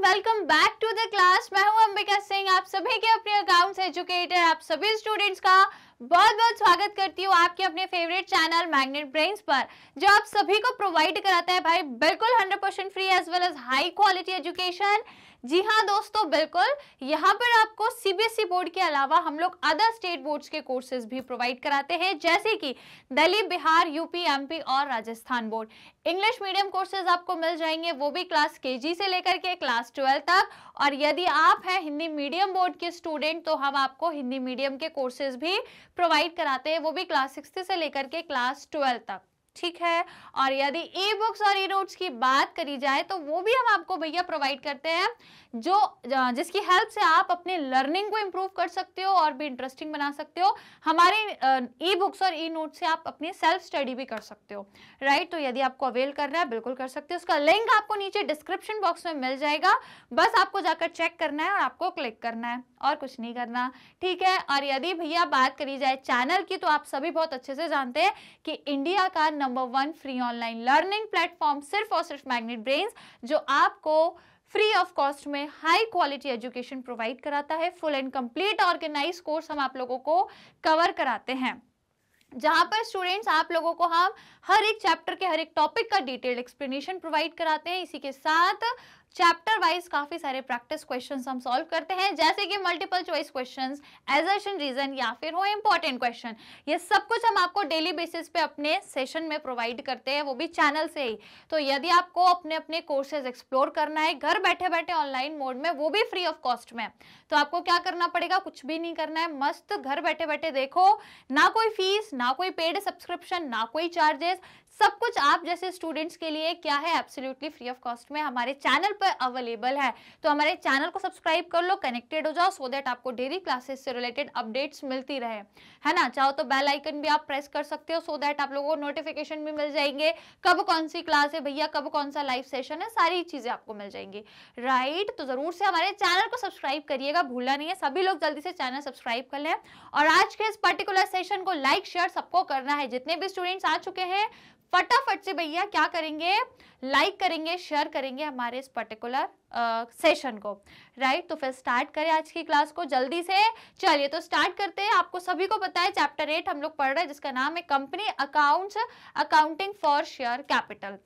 Welcome back to the class. मैं हूं अंबिका सिंह, आप सभी के अपने अकाउंट्स एजुकेटर, आप सभी स्टूडेंट्स का बहुत बहुत स्वागत करती हूँ आपके अपने फेवरेट चैनल मैग्नेट ब्रेन्स पर, जो आप सभी को प्रोवाइड कराता है भाई बिल्कुल 100% free as well as high quality education. जी हाँ दोस्तों, बिल्कुल यहाँ पर आपको सीबीएसई बोर्ड के अलावा हम लोग अदर स्टेट बोर्ड्स के कोर्सेज भी प्रोवाइड कराते हैं, जैसे कि दिल्ली, बिहार, यूपी, एमपी और Rajasthan board. English medium courses आपको मिल जाएंगे, वो भी क्लास केजी से लेकर के क्लास 12 तक। और यदि आप हैं हिंदी मीडियम बोर्ड के स्टूडेंट, तो हम आपको हिंदी मीडियम के कोर्सेज भी प्रोवाइड कराते हैं, वो भी क्लास 6 से लेकर के क्लास 12 तक, ठीक है। और यदि ई बुक्स और ई नोट्स की बात करी जाए तो वो भी हम आपको भैया प्रोवाइड करते हैं, जो जिसकी हेल्प से आप अपने लर्निंग को इम्प्रूव कर सकते हो और भी इंटरेस्टिंग बना सकते हो। हमारे ई बुक्स और ई नोट्स से आप अपनी सेल्फ स्टडी भी कर सकते हो, राइट। तो यदि आपको अवेल करना है बिल्कुल कर सकते हो, उसका लिंक आपको नीचे डिस्क्रिप्शन बॉक्स में मिल जाएगा, बस आपको जाकर चेक करना है और आपको क्लिक करना है और कुछ नहीं करना, ठीक है। और यदि भैया बात करी जाए चैनल की, तो आप सभी बहुत अच्छे से जानते हैं कि इंडिया का number 1 free online learning platform सिर्फ और सिर्फ मैग्नेट ब्रेन्स, जो आपको फ्री ऑफ कॉस्ट में हाई क्वालिटी एजुकेशन प्रोवाइड कराता है। Full and complete organise course हम आप लोगों को कवर कराते हैं, जहां पर स्टूडेंट्स आप लोगों को हम हर एक चैप्टर के हर एक टॉपिक का डिटेल्ड एक्सप्लेनेशन प्रोवाइड कराते हैं। इसी के साथ चैप्टर वाइज काफी सारे प्रैक्टिस क्वेश्चंस हम सॉल्व करते हैं, जैसे कि multiple choice questions, assertion reason या फिर हो इंपॉर्टेंट क्वेश्चन। ये सब कुछ हम आपको डेली बेसिस पे अपने सेशन में प्रोवाइड करते हैं, वो भी चैनल से ही। तो यदि आपको अपने अपने कोर्सेज एक्सप्लोर करना है घर बैठे बैठे ऑनलाइन मोड में, वो भी फ्री ऑफ कॉस्ट में, तो आपको क्या करना पड़ेगा? कुछ भी नहीं करना है, मस्त घर बैठे बैठे देखो, ना कोई फीस, ना कोई पेड सब्सक्रिप्शन, ना कोई चार्जेस, सब कुछ आप जैसे स्टूडेंट्स के लिए क्या है, एब्सोल्युटली फ्री ऑफ कॉस्ट में हमारे चैनल पर अवेलेबल है। तो हमारे चैनल को सब्सक्राइब कर लो, कनेक्टेड हो जाओ, सो दैट आपको डेली क्लासेस से रिलेटेड अपडेट्स मिलती रहे, है ना। चाहो तो बेल आइकन भी आप प्रेस कर सकते हो, सो दैट आप लोगों को नोटिफिकेशन भी मिल जाएंगे, कब कौन सी क्लास है भैया, कब कौन सा लाइव सेशन है, सारी चीजें आपको मिल जाएंगी, राइट। तो जरूर से हमारे चैनल को सब्सक्राइब करिएगा, भूलना नहीं है। सभी लोग जल्दी से चैनल सब्सक्राइब कर लें और आज के इस पर्टिकुलर सेशन को लाइक शेयर सबको करना है। जितने भी स्टूडेंट्स आ चुके हैं, फटाफट से भैया क्या करेंगे, लाइक करेंगे, शेयर करेंगे हमारे इस पर्टिकुलर सेशन को, राइट। तो फिर स्टार्ट करें आज की क्लास को जल्दी से। चलिए तो स्टार्ट करते हैं। आपको सभी को पता है चैप्टर 8 हम लोग पढ़ रहे हैं, जिसका नाम है company accounts, accounting for share capital.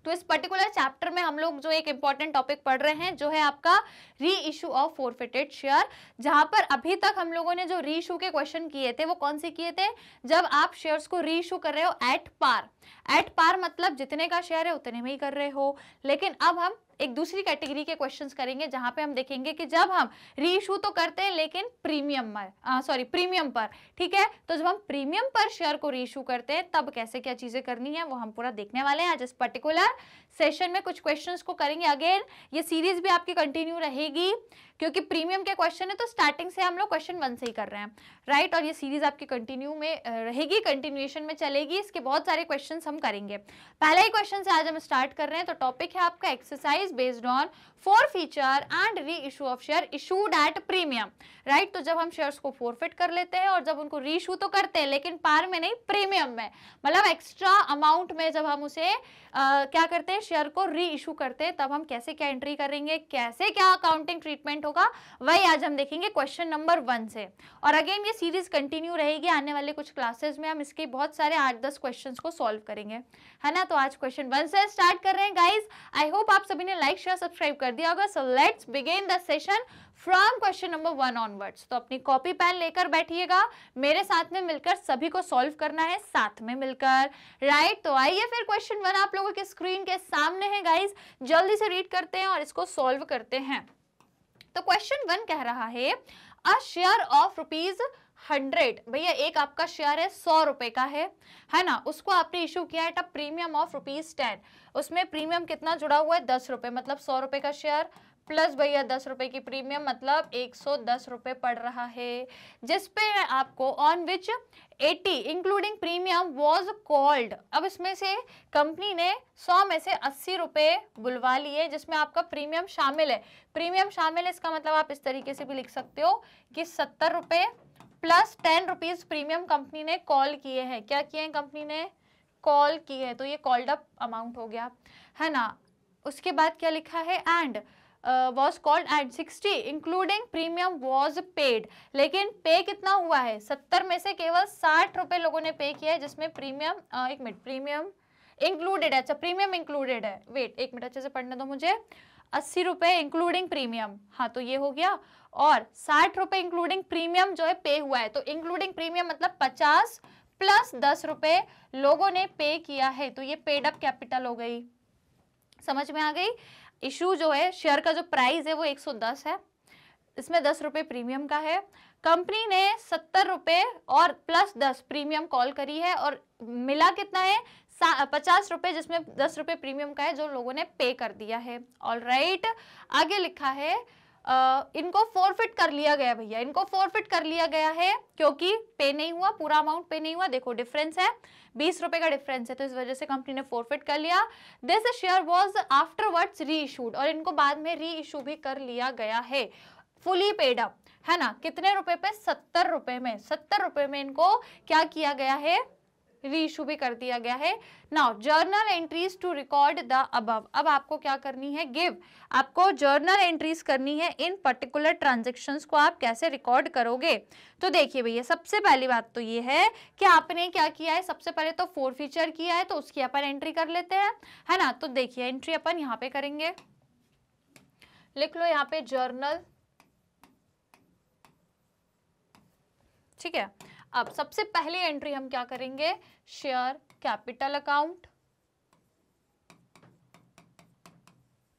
तो इस पर्टिकुलर चैप्टर में हम लोग जो एक इंपॉर्टेंट टॉपिक पढ़ रहे हैं, जो है आपका री इशू ऑफ फॉरफिटेड शेयर, जहां पर अभी तक हम लोगों ने जो री इशू के क्वेश्चन किए थे, वो कौन से किए थे? जब आप शेयर्स को री इशू कर रहे हो एट पार। एट पार मतलब जितने का शेयर है उतने में ही कर रहे हो। लेकिन अब हम एक दूसरी कैटेगरी के क्वेश्चंस करेंगे, जहां पे हम देखेंगे कि जब हम री इशू तो करते हैं लेकिन प्रीमियम पर, ठीक है। तो जब हम प्रीमियम पर शेयर को री इशू करते हैं, तब कैसे क्या चीजें करनी है वो हम पूरा देखने वाले हैं आज इस पर्टिकुलर सेशन में। कुछ क्वेश्चंस को करेंगे, अगेन ये सीरीज भी आपकी कंटिन्यू रहेगी, क्योंकि प्रीमियम के क्वेश्चन है तो स्टार्टिंग से हम लोग क्वेश्चन 1 से ही कर रहे हैं, राइट। और ये सीरीज आपकी कंटिन्यू में रहेगी, कंटिन्यूएशन में चलेगी, इसके बहुत सारे क्वेश्चन हम करेंगे। पहले ही क्वेश्चन से आज हम स्टार्ट कर रहे हैं। तो टॉपिक है आपका exercise based on forfeiture and reissue of share issued at premium, right. तो जब हम शेयर्स को फॉरफिट कर लेते हैं और जब उनको री इशू तो करते हैं, लेकिन पार में नहीं, प्रीमियम में, मतलब एक्स्ट्रा अमाउंट में जब हम उसे क्या करते हैं, शेयर को री इशू करते हैं, तब हम कैसे क्या एंट्री करेंगे, कैसे क्या अकाउंटिंग ट्रीटमेंट होगा, वही आज हम देखेंगे क्वेश्चन नंबर 1 से। और अगेन ये सीरीज कंटिन्यू रहेगी, आने वाले कुछ क्लासेस में हम इसके बहुत सारे 8-10 क्वेश्चंस को सॉल्व करेंगे, है ना। तो आज क्वेश्चन 1 से स्टार्ट कर रहे हैं गाइज। आई होप आप सभी ने लाइक शेयर सब्सक्राइब कर दिया होगा। So let's begin the session from question number 1 onwards. तो अपनी कॉपी पेन लेकर बैठिएगा, मेरे साथ में मिलकर सभी को सॉल्व करना है, साथ में मिलकर, राइट। तो आइए फिर क्वेश्चन 1 आप लोगों के स्क्रीन के सामने है गाइज, जल्दी से रीड करते हैं और इसको सॉल्व करते हैं। तो क्वेश्चन 1 कह रहा है, अ शेयर ऑफ ₹100, भैया एक आपका शेयर है 100 रुपए का है ना, उसको आपने इशू किया है एट अ प्रीमियम ऑफ ₹10। उसमें प्रीमियम कितना जुड़ा हुआ है? 10 रुपए, मतलब 100 रुपए का शेयर प्लस भैया 10 रुपए की प्रीमियम, मतलब 110 रुपए पड़ रहा है, जिसपे आपको on which 80 including premium was called. अब इसमें से कंपनी ने 100 में से 80 रुपए बुलवा लिए, जिसमें आपका प्रीमियम शामिल है। प्रीमियम शामिल है, इसका मतलब आप इस तरीके से भी लिख सकते हो कि 70 रुपए प्लस 10 रुपीज प्रीमियम कंपनी ने कॉल किए हैं। क्या किए हैं? कंपनी ने कॉल किए हैं, तो ये कॉल्ड अप अमाउंट हो गया, है ना। उसके बाद क्या लिखा है? And was called and 60 including premium was paid, लेकिन पे कितना हुआ है 70 में से केवल 60 रुपए लोगों ने पे किया है, जिसमें प्रीमियम एक मिनट प्रीमियम इंक्लूडेड है, अच्छा प्रीमियम इंक्लूडेड है, वेट एक मिनट अच्छे से पढ़ने दो मुझे, 80 रुपए इंक्लूडिंग प्रीमियम, हाँ तो ये हो गया, और 60 रुपए इंक्लूडिंग प्रीमियम जो है पे हुआ है, तो इंक्लूडिंग प्रीमियम मतलब 50 प्लस 10 रुपए लोगों ने पे किया है, तो ये पेड अप कैपिटल हो गई। समझ में आ गई? इशू जो है शेयर का जो प्राइस है वो 110 है, इसमें 10 रुपए प्रीमियम का है, कंपनी ने 70 रुपए और प्लस 10 प्रीमियम कॉल करी है और मिला कितना है 50 रुपए, जिसमें 10 रुपए प्रीमियम का है जो लोगों ने पे कर दिया है। ऑलराइट, आगे लिखा है इनको फॉरफिट कर लिया गया भैया, इनको फॉरफिट कर लिया गया है क्योंकि पे नहीं हुआ, पूरा अमाउंट पे नहीं हुआ, देखो डिफरेंस है 20 रुपए का डिफरेंस है, तो इस वजह से कंपनी ने फॉरफिट कर लिया। दिस शेयर वाज आफ्टरवर्ड्स री इशूड, और इनको बाद में री इशू भी कर लिया गया है, फुली पेड अप है ना, कितने रुपए पे 70 रुपए में, 70 रुपए में इनको क्या किया गया है, री इशू भी कर दिया गया है। Now journal entries to record the above, अब आपको क्या करनी है, गिव, आपको जर्नल एंट्रीज करनी है इन पर्टिकुलर ट्रांजेक्शन्स को आप कैसे रिकॉर्ड करोगे। तो देखिए भैया सबसे पहली बात तो ये है कि आपने क्या किया है, सबसे पहले तो फोरफीचर किया है तो उसकी अपन एंट्री कर लेते हैं, है ना। तो देखिए एंट्री अपन यहाँ पे करेंगे, लिख लो यहाँ पे जर्नल, ठीक है। अब सबसे पहली एंट्री हम क्या करेंगे, share capital account,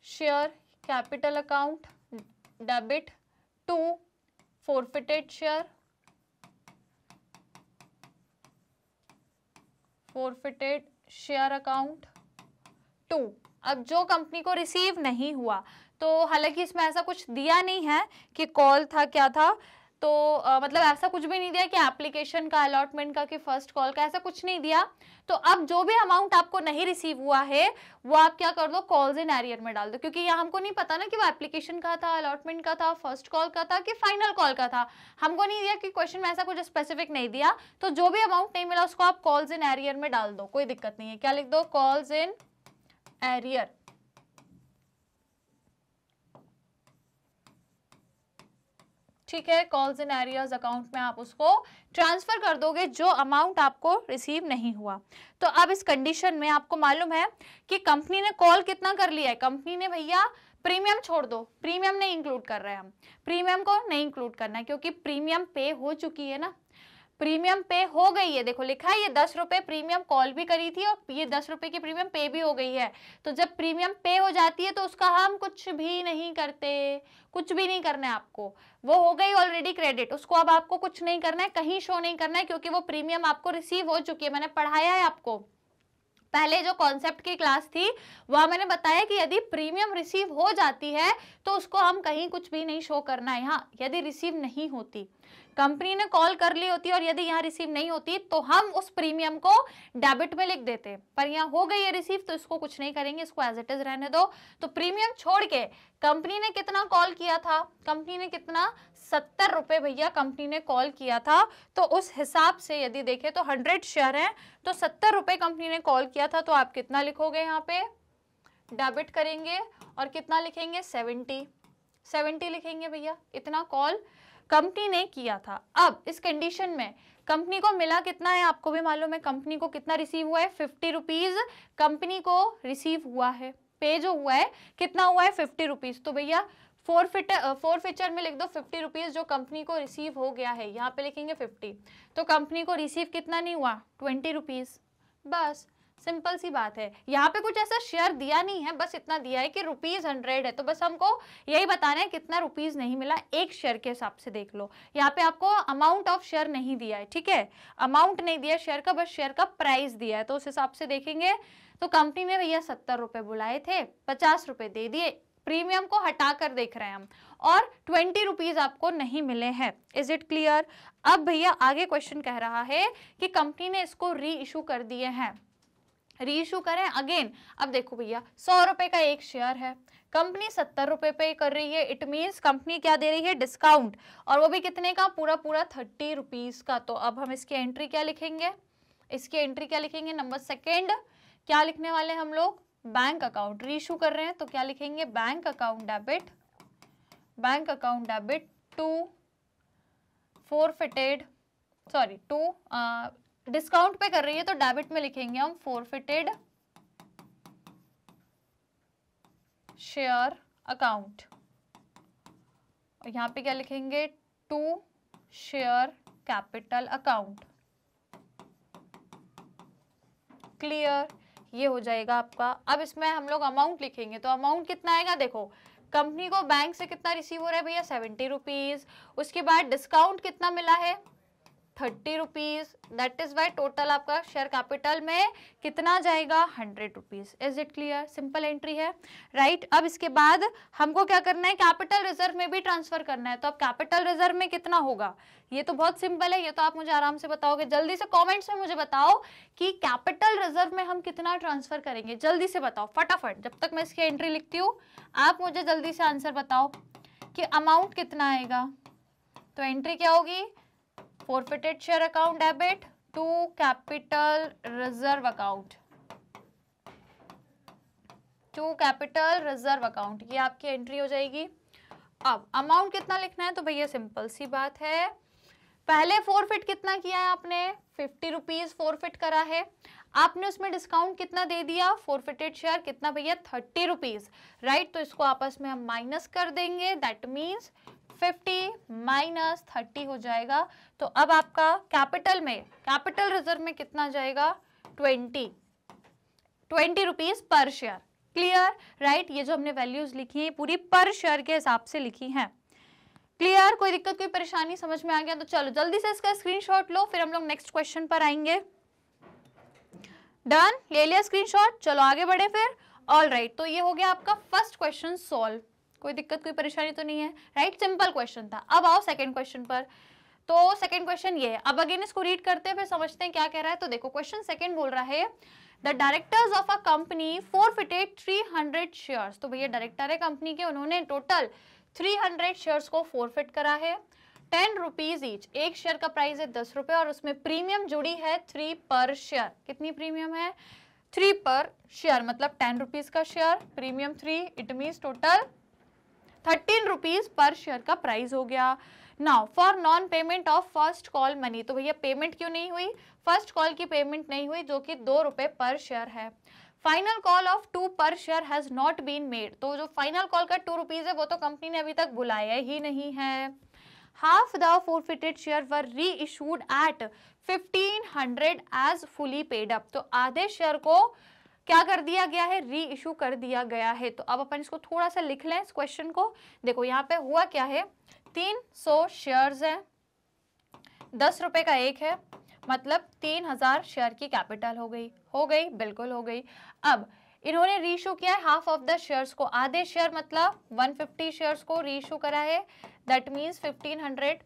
share capital account debit to forfeited share, forfeited share account to, अब जो कंपनी को रिसीव नहीं हुआ, तो हालांकि इसमें ऐसा कुछ दिया नहीं है कि कॉल था क्या था, तो मतलब ऐसा कुछ भी नहीं दिया कि एप्लीकेशन का, अलॉटमेंट का, कि फर्स्ट कॉल का, ऐसा कुछ नहीं दिया। तो अब जो भी अमाउंट आपको नहीं रिसीव हुआ है वो आप क्या कर दो, कॉल्स इन एरियर में डाल दो, क्योंकि यहाँ हमको नहीं पता ना कि वो एप्लीकेशन का था, अलॉटमेंट का था, फर्स्ट कॉल का था कि फाइनल कॉल का था, हमको नहीं दिया कि क्वेश्चन में ऐसा कुछ स्पेसिफिक नहीं दिया। तो जो भी अमाउंट नहीं मिला उसको आप कॉल्स इन एरियर में डाल दो, कोई दिक्कत नहीं है। क्या लिख दो, कॉल्स इन एरियर, ठीक है। कॉल्स इन एरियर्स अकाउंट में आप उसको ट्रांसफर कर दोगे जो अमाउंट आपको रिसीव नहीं हुआ। तो अब इस कंडीशन में आपको मालूम है कि कंपनी ने कॉल कितना कर लिया है, कंपनी ने भैया प्रीमियम छोड़ दो, प्रीमियम नहीं इंक्लूड कर रहे हैं हम, प्रीमियम को नहीं इंक्लूड करना है क्योंकि प्रीमियम पे हो चुकी है ना, प्रीमियम पे हो गई है, देखो लिखा है ये 10 रुपए प्रीमियम कॉल भी करी थी और ये 10 रुपए की प्रीमियम पे भी हो गई है। तो जब प्रीमियम पे हो जाती है तो उसका हम कुछ भी नहीं करते, कुछ भी नहीं करना है आपको, वो हो गई ऑलरेडी क्रेडिट, उसको अब आपको कुछ नहीं करना है, कहीं शो नहीं करना है, क्योंकि वो प्रीमियम आपको रिसीव हो चुकी है। मैंने पढ़ाया है आपको, पहले जो कॉन्सेप्ट की क्लास थी वहां मैंने बताया कि यदि प्रीमियम रिसीव हो जाती है तो उसको हम कहीं कुछ भी नहीं शो करना है। हाँ, यदि रिसीव नहीं होती, कंपनी ने कॉल कर ली होती और यदि यहाँ रिसीव नहीं होती तो हम उस प्रीमियम को डेबिट में लिख देते, पर यहाँ हो गई है रिसीव तो इसको कुछ नहीं करेंगे, इसको एज इट इज रहने दो। तो प्रीमियम छोड़ के कंपनी ने कितना कॉल किया था, कंपनी ने कितना 70 रुपए भैया कंपनी ने कॉल किया था, तो उस हिसाब से यदि देखें तो 100 शेयर हैं तो 70 रुपए कंपनी ने कॉल किया था, तो आप कितना लिखोगे यहाँ पे, डेबिट करेंगे और कितना लिखेंगे 70 लिखेंगे भैया, इतना कॉल कंपनी ने किया था। अब इस कंडीशन में कंपनी को मिला कितना है आपको भी मालूम है, कंपनी को कितना रिसीव हुआ है 50 रुपीज कंपनी को रिसीव हुआ है, पे जो हुआ है कितना हुआ है 50 रुपीज। तो भैया फोरफीचर में लिख दो 50 रुपीज जो कंपनी को रिसीव हो गया है, यहाँ पे लिखेंगे 50, तो कंपनी को रिसीव कितना नहीं हुआ 20 रुपीज, बस सिंपल सी बात है। यहाँ पे कुछ ऐसा शेयर दिया नहीं है, बस इतना दिया है कि ₹100 है, तो बस हमको यही बताना है कितना रुपीज नहीं मिला एक शेयर के हिसाब से देख लो। यहाँ पे आपको अमाउंट ऑफ शेयर नहीं दिया है, ठीक है, अमाउंट नहीं दिया शेयर का, बस शेयर का प्राइस दिया है, तो उस हिसाब से देखेंगे। तो कंपनी ने भैया 70 रुपए बुलाए थे, 50 रुपए दे दिए, प्रीमियम को हटाकर देख रहे हैं हम, और 20 रुपीज आपको नहीं मिले हैं। Is it clear? अब भैया आगे क्वेश्चन कह रहा है कि कंपनी ने इसको री इशू कर दिए हैं, री इशू करें अगेन। अब देखो भैया 100 रुपए का एक शेयर है, कंपनी 70 रुपए पे कर रही है, इट मीन्स कंपनी क्या दे रही है, डिस्काउंट, और वो भी कितने का, पूरा 30 रुपीज का। तो अब हम इसकी एंट्री क्या लिखेंगे, इसकी एंट्री क्या लिखेंगे, नंबर सेकेंड क्या लिखने वाले हम लोग, बैंक अकाउंट रीइशू कर रहे हैं तो क्या लिखेंगे, bank account debit to forfeited, sorry to discount पे कर रही है तो डेबिट में लिखेंगे हम फोरफिटेड शेयर अकाउंट, और यहाँ पे क्या लिखेंगे, to share capital account. Clear, ये हो जाएगा आपका। अब इसमें हम लोग अमाउंट लिखेंगे तो अमाउंट कितना आएगा, देखो कंपनी को बैंक से कितना रिसीव हो रहा है भैया, 70 रुपीज। उसके बाद डिस्काउंट कितना मिला है, 30 rupees. That is why total आपका शेयर कैपिटल में कितना जाएगा, 100 rupees. Is it clear, simple entry है, राइट। अब इसके बाद हमको क्या करना है, कैपिटल रिजर्व में भी ट्रांसफर करना है। तो अब कैपिटल रिजर्व में कितना होगा, ये तो बहुत सिंपल है, ये तो आप मुझे आराम से बताओगे। जल्दी से कमेंट्स में मुझे बताओ कि कैपिटल रिजर्व में हम कितना ट्रांसफर करेंगे, जल्दी से बताओ फटाफट। जब तक मैं इसकी एंट्री लिखती हूँ आप मुझे जल्दी से आंसर बताओ कि अमाउंट कितना आएगा। तो एंट्री क्या होगी, forfeited share account debit to capital reserve account, to capital reserve account, ये आपकी एंट्री हो जाएगी। अब अमाउंट कितना लिखना है, तो भैया सिंपल सी बात है, पहले फोरफिट कितना किया है आपने, 50 रुपीज फोरफिट करा है। आपने उसमें डिस्काउंट कितना दे दिया, फोरफिटेड शेयर कितना भैया, 30 रुपीज, राइट। तो इसको आपस में हम माइनस कर देंगे, दैट मीन्स 50 माइनस 30 हो जाएगा। तो अब आपका कैपिटल में, कैपिटल रिजर्व में कितना जाएगा, 20 rupees per share. Clear, right. ये जो हमने वैल्यूज लिखी है पूरी पर शेयर के हिसाब से लिखी हैं। क्लियर, कोई दिक्कत कोई परेशानी, समझ में आ गया। तो चलो जल्दी से इसका स्क्रीनशॉट लो, फिर हम लोग नेक्स्ट क्वेश्चन पर आएंगे। डन, ले लिया स्क्रीनशॉट, चलो आगे बढ़े फिर। ऑल राइट, तो ये हो गया आपका फर्स्ट क्वेश्चन सॉल्व, कोई दिक्कत कोई परेशानी तो नहीं है, राइट। सिंपल क्वेश्चन था। अब आओ सेकंड क्वेश्चन पर। तो सेकंड क्वेश्चन ये है, अब अगेन इसको रीड करते हैं फिर समझते हैं क्या कह रहा है। तो देखो क्वेश्चन सेकंड बोल रहा है, the directors of a company forfeited 300 shares. तो भैया डायरेक्टर है कंपनी के, उन्होंने टोटल 300 शेयर्स को फोरफिट करा है, 10 रुपीज ईच। एक शेयर का प्राइस है 10 रुपए और उसमें प्रीमियम जुड़ी है 3 पर शेयर। कितनी प्रीमियम है, 3 पर शेयर, मतलब 10 रुपीज का share, premium 3, it means total 13 rupees per share का प्राइस हो गया। Now for non payment of first call money, तो भैया पेमेंट क्यों नहीं हुई, फर्स्ट कॉल की पेमेंट नहीं हुई जो कि 2 रुपए पर शेयर है। फाइनल कॉल ऑफ 2 पर share has not been made, तो जो फाइनल कॉल का 2 रुपीज है वो तो कंपनी ने अभी तक बुलाया ही नहीं है। Half the forfeited share were reissued at 1500 as fully paid up, तो आधे शेयर को क्या कर दिया गया है, री इशू कर दिया गया है। तो अब अपन इसको थोड़ा सा लिख लें इस क्वेश्चन को। देखो यहाँ पे हुआ क्या है, 300 शेयर्स है, 10 रुपए का एक है, मतलब 3000 शेयर की कैपिटल हो गई, बिल्कुल हो गई। अब इन्होंने रीइशू किया है हाफ ऑफ द शेयर्स को, आधे शेयर मतलब 150 शेयर्स को रीइशू करा है, दैट मीन्स 1500,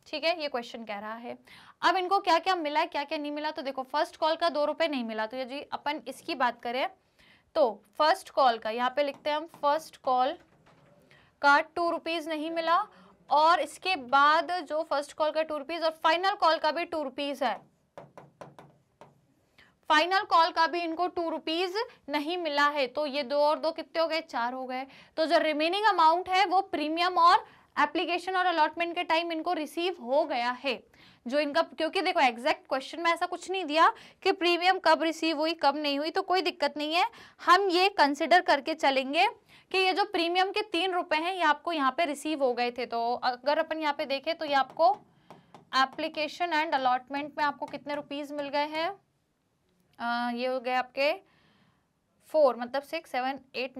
ठीक है, ये क्वेश्चन कह रहा है। अब इनको क्या क्या मिला है, क्या क्या नहीं मिला। तो देखो फर्स्ट कॉल का 2 रुपए नहीं मिला, तो ये जी अपन इसकी बात करें तो फर्स्ट कॉल का यहाँ पे लिखते हैं हम, फर्स्ट कॉल का 2 रुपीज नहीं मिला, और इसके बाद जो फर्स्ट कॉल का 2 रुपीज और फाइनल कॉल का भी 2 रुपीज है, फाइनल कॉल का भी इनको 2 रुपीज नहीं मिला है। तो ये 2 और 2 कितने हो गए, 4 हो गए। तो जो रिमेनिंग अमाउंट है वो प्रीमियम और एप्लीकेशन और अलॉटमेंट के टाइम इनको रिसीव हो गया है। जो इनका, क्योंकि देखो एग्जैक्ट क्वेश्चन में ऐसा कुछ नहीं दिया कि प्रीमियम कब रिसीव हुई कब नहीं हुई, तो कोई दिक्कत नहीं है, हम ये कंसिडर करके चलेंगे कि ये जो प्रीमियम के 3 रुपए हैं ये आपको यहाँ पे रिसीव हो गए थे। तो अगर अपन यहाँ पे देखें तो ये आपको एप्लीकेशन एंड अलॉटमेंट में आपको कितने रुपीज मिल गए हैं, ये हो गए आपके 4, मतलब 6, 7, 8,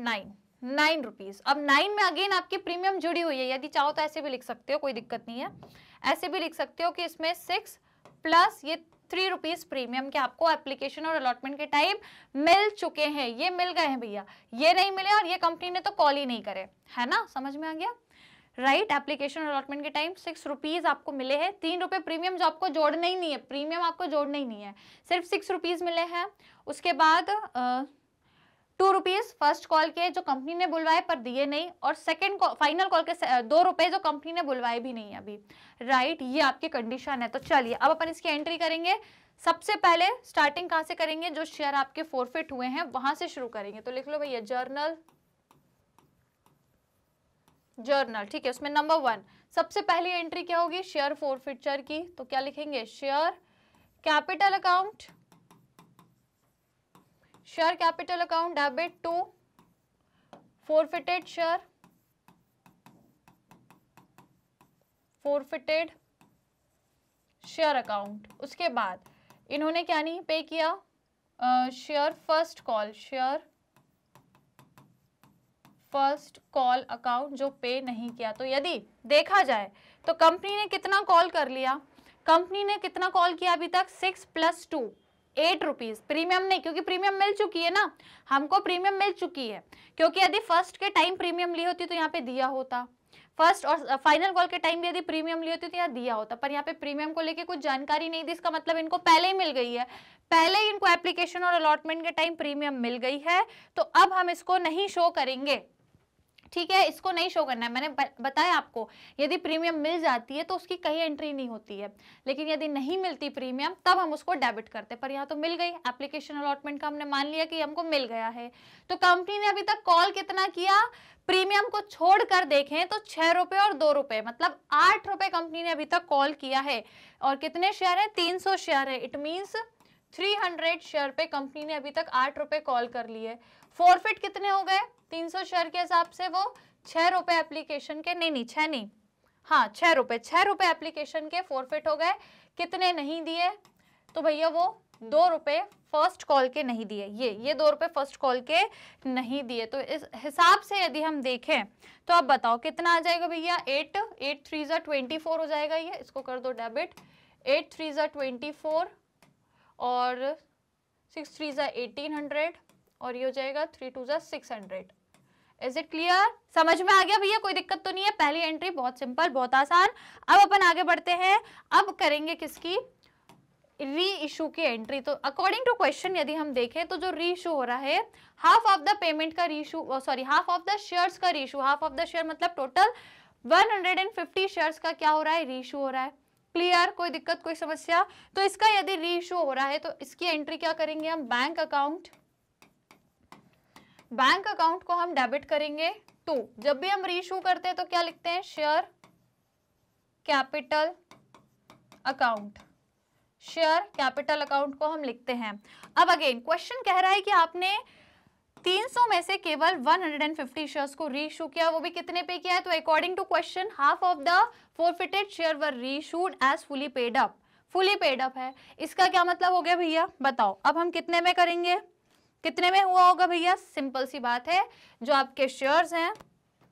9 रुपीज। अब 9 में अगेन आपकी प्रीमियम जुड़ी हुई है, यदि चाहो तो ऐसे भी लिख सकते हो, कोई दिक्कत नहीं है, ऐसे भी लिख सकते हो कि इसमें 6 प्लस ये 3 रुपीज प्रीमियम के आपको एप्लीकेशन और अलॉटमेंट के टाइम मिल चुके हैं, ये मिल गए हैं भैया, ये नहीं मिले और ये कंपनी ने तो कॉल ही नहीं करे, है ना, समझ में आ गया, राइट। एप्लीकेशन और अलॉटमेंट के टाइम 6 रुपीज आपको मिले हैं, 3 रुपए प्रीमियम जो आपको जोड़ना ही नहीं है, प्रीमियम आपको जोड़ना ही नहीं है, सिर्फ 6 रुपीज मिले हैं। उसके बाद ₹2 फर्स्ट कॉल के जो कंपनी ने बुलवाए पर दिए नहीं, और सेकंड फाइनल कॉल के ₹2 जो कंपनी ने बुलवाए भी नहीं अभी, राइट। ये आपकी कंडीशन है। तो चलिए अब अपन इसकी एंट्री करेंगे। सबसे पहले स्टार्टिंग कहां से करेंगे, जो शेयर आपके फॉरफिट हुए हैं वहां से शुरू करेंगे। तो लिख लो भैया जर्नल, ठीक है। उसमें नंबर 1 सबसे पहली एंट्री क्या होगी, शेयर फॉरफिचर की। तो क्या लिखेंगे, share capital account, share capital account debit to forfeited share, forfeited share account. उसके बाद इन्होंने क्या नहीं पे किया, share first call, share first call account जो पे नहीं किया। तो यदि देखा जाए तो कंपनी ने कितना कॉल कर लिया, कंपनी ने कितना कॉल किया अभी तक, 6 + 2 ₹8। प्रीमियम नहीं, क्योंकि प्रीमियम मिल चुकी है ना, हमको प्रीमियम मिल चुकी है। क्योंकि यदि फर्स्ट के टाइम प्रीमियम ली होती तो यहाँ पे दिया होता, फर्स्ट और फाइनल कॉल के टाइम भी यदि प्रीमियम ली होती तो यहाँ दिया होता, पर यहाँ पे प्रीमियम को लेके कुछ जानकारी नहीं दी। इसका मतलब इनको पहले ही मिल गई है, पहले ही इनको एप्लीकेशन और अलॉटमेंट के टाइम प्रीमियम मिल गई है। तो अब हम इसको नहीं शो करेंगे, ठीक है, इसको नहीं शो करना है। मैंने बताया आपको, यदि प्रीमियम मिल जाती है तो उसकी कहीं एंट्री नहीं होती है, लेकिन यदि नहीं मिलती प्रीमियम तब हम उसको डेबिट करते। पर यहाँ तो मिल गई, एप्लीकेशन अलॉटमेंट का हमने मान लिया कि हमको मिल गया है। तो कंपनी ने अभी तक कॉल कितना किया, प्रीमियम को छोड़कर देखें तो ₹6 और ₹2, मतलब ₹8 कंपनी ने अभी तक कॉल किया है। और कितने शेयर है, 300 शेयर है। इट मीन्स 300 शेयर पे कंपनी ने अभी तक ₹8 कॉल कर लिए। फॉरफिट कितने हो गए, 300 शेयर के हिसाब से वो ₹6 एप्लीकेशन के, नहीं 6 नहीं, हाँ ₹6 एप्लीकेशन के फॉरफिट हो गए। कितने नहीं दिए, तो भैया वो ₹2 फर्स्ट कॉल के नहीं दिए, ये ₹2 फर्स्ट कॉल के नहीं दिए। तो इस हिसाब से यदि हम देखें तो अब बताओ कितना आ जाएगा भैया, 8 3 = 24 हो जाएगा। ये इसको कर दो डेबिट, 8 3 = 24 और 6 3 = 1800 और ये हो जाएगा 3 2 = 600। इज इट क्लियर, समझ में आ गया भैया, कोई दिक्कत तो नहीं है। पहली एंट्री बहुत सिंपल, बहुत आसान। अब अपन आगे बढ़ते हैं, अब करेंगे किसकी, री इशू की एंट्री। तो अकॉर्डिंग टू क्वेश्चन यदि हम देखें तो जो री इशू हो रहा है, हाफ ऑफ द पेमेंट का री issue, sorry half of the shares का री issue, half of the share मतलब टोटल 150 शेयर्स का क्या हो रहा है, री इशू हो रहा है। क्लियर, कोई दिक्कत कोई समस्या। तो इसका यदि री इशू हो रहा है तो इसकी एंट्री क्या करेंगे हम, बैंक अकाउंट, बैंक अकाउंट को हम डेबिट करेंगे टू, जब भी हम री इशू करते हैं तो क्या लिखते हैं, share capital account, share capital account को हम लिखते हैं। अब अगेन क्वेश्चन कह रहा है कि आपने 300 में से केवल 150 शेयर्स को री इशू किया, वो भी कितने पे किया है, तो according to question half of the forfeited share were reissued as fully paid up, fully paid up है। इसका क्या मतलब हो गया भैया, बताओ अब हम कितने में करेंगे, कितने में हुआ होगा भैया, सिंपल सी बात है, जो आपके शेयर्स हैं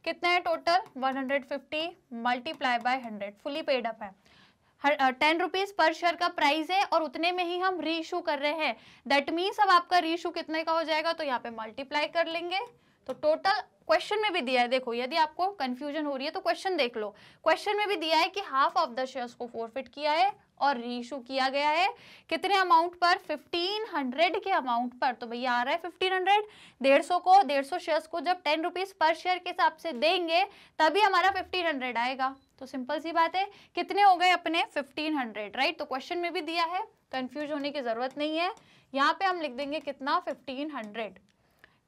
कितने हैं total, 150 multiply by 100, fully paid up है। ₹10 पर शेयर का प्राइस है और उतने में ही हम री इशू कर रहे हैं। दैट मीन्स अब आपका री इशू कितने का हो जाएगा, तो यहाँ पे मल्टीप्लाई कर लेंगे। तो टोटल क्वेश्चन में भी दिया है, देखो यदि आपको कंफ्यूजन हो रही है तो क्वेश्चन देख लो, क्वेश्चन में भी दिया है कि हाफ ऑफ द शेयर्स को फॉरफिट किया है और री इशू किया गया है कितने अमाउंट पर, 1500 के अमाउंट पर। तो भैया आ रहा है 1500, 150 शेयर्स को जब ₹10 पर शेयर के हिसाब से देंगे तभी हमारा 1500 आएगा। तो सिंपल सी बात है, कितने हो गए अपने 1500, राइट। तो क्वेश्चन में भी दिया है, कंफ्यूज होने की जरूरत नहीं है, यहाँ पे हम लिख देंगे कितना, 1500।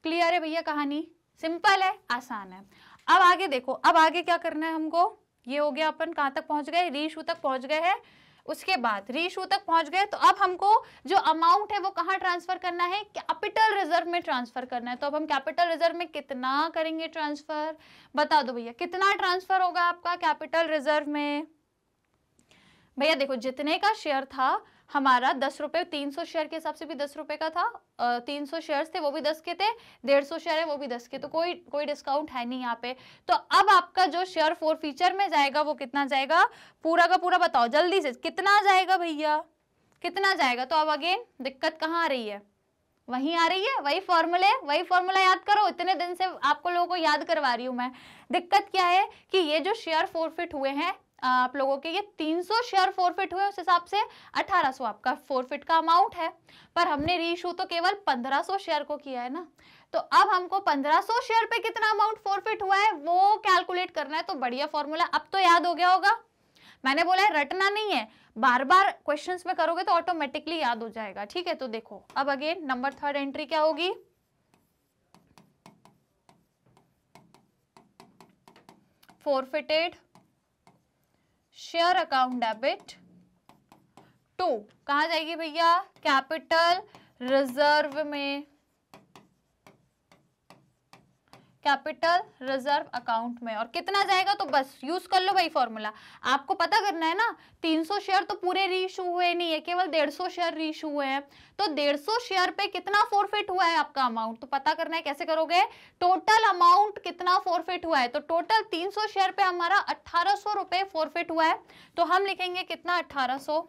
क्लियर है भैया, कहानी सिंपल है, आसान है। अब आगे देखो, अब आगे क्या करना है हमको, ये हो गया, अपन कहाँ तक पहुंच गए, री इशू तक पहुंच गए हैं। उसके बाद री इशू तक पहुंच गए तो अब हमको जो अमाउंट है वो कहाँ ट्रांसफर करना है, कैपिटल रिजर्व में ट्रांसफर करना है। तो अब हम कैपिटल रिजर्व में कितना करेंगे ट्रांसफर, बता दो भैया, कितना ट्रांसफर होगा आपका कैपिटल रिजर्व में। भैया देखो, जितने का शेयर था हमारा ₹10, 300 शेयर के हिसाब से भी ₹10 का था, 300 शेयर्स थे वो भी 10 के थे, 150 शेयर है वो भी 10 के, तो कोई डिस्काउंट है नहीं यहाँ पे। तो अब आपका जो शेयर फॉरफीचर में जाएगा वो कितना जाएगा, पूरा का पूरा बताओ जल्दी से, कितना जाएगा भैया, कितना जाएगा। तो अब अगेन दिक्कत कहाँ आ रही है, वहीं आ रही है, वही फॉर्मूला याद करो, इतने दिन से आपको लोगों को याद करवा रही हूँ मैं। दिक्कत क्या है कि ये जो शेयर फॉरफिट हुए हैं आप लोगों के ये 300 शेयर फॉरफिट हुए, उस हिसाब से 1800 आपका फॉरफिट का अमाउंट है। पर हमने रीइशू तो केवल 1500 शेयर को किया है ना, तो अब हमको 1500 शेयर पे कितना अमाउंट फॉरफिट हुआ है वो कैलकुलेट करना है। तो बढ़िया फॉर्मूला अब तो याद हो गया होगा। मैंने बोला है रटना नहीं है, बार बार क्वेश्चंस में करोगे तो ऑटोमेटिकली याद हो जाएगा। ठीक है, तो देखो अब अगेन नंबर थर्ड एंट्री क्या होगी, forfeited share account debit to, कहां जाएगी भैया, कैपिटल रिजर्व में, कैपिटल रिजर्व अकाउंट में। और कितना जाएगा तो बस यूज कर लो भाई फॉर्मूला, आपको पता करना है ना। 300 शेयर तो पूरे रीइशू हुए नहीं है, केवल 150 शेयर रीइशू हुए हैं। तो 150 शेयर पे कितना फॉरफिट हुआ है आपका अमाउंट, तो पता करना है। कैसे करोगे, टोटल अमाउंट कितना फॉरफिट हुआ है, तो टोटल 300 शेयर पे हमारा 1800 रुपए फॉरफिट हुआ है। तो हम लिखेंगे कितना, 1800